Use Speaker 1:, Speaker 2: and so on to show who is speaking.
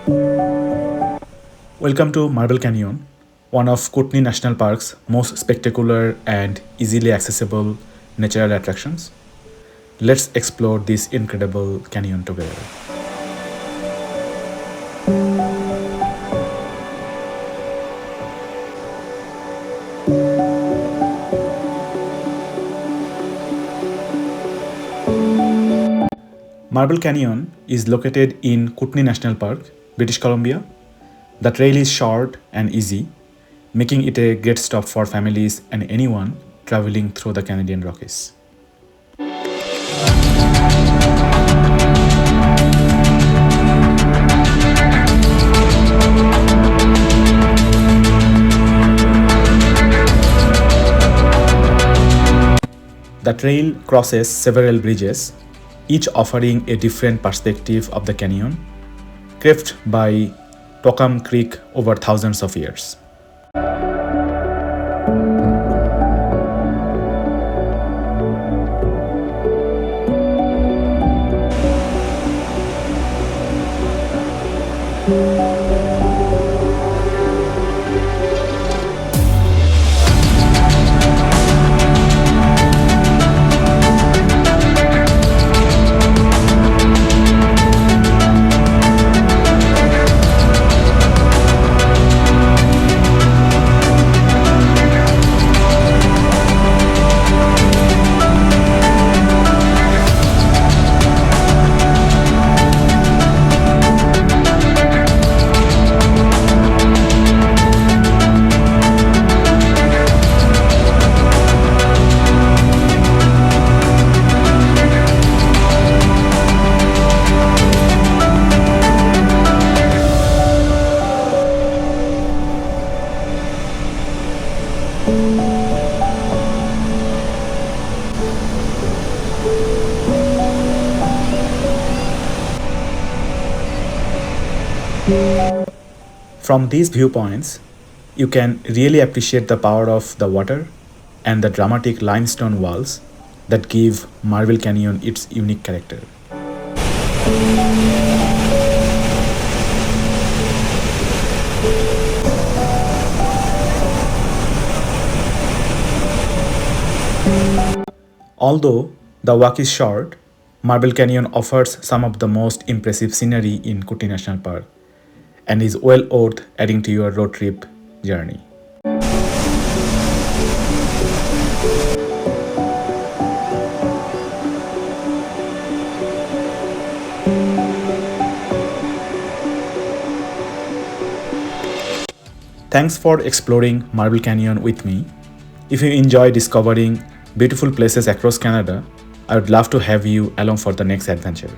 Speaker 1: Welcome to Marble Canyon, one of Kootenay National Park's most spectacular and easily accessible natural attractions. Let's explore this incredible canyon together. Marble Canyon is located in Kootenay National Park, British Columbia. The trail is short and easy, making it a great stop for families and anyone traveling through the Canadian Rockies. The trail crosses several bridges, each offering a different perspective of the canyon, carved by Tokumm Creek over thousands of years. From these viewpoints, you can really appreciate the power of the water and the dramatic limestone walls that give Marble Canyon its unique character. Although the walk is short, Marble Canyon offers some of the most impressive scenery in Kootenay National Park and is well worth adding to your road trip journey. Thanks for exploring Marble Canyon with me. If you enjoy discovering beautiful places across Canada, I would love to have you along for the next adventure.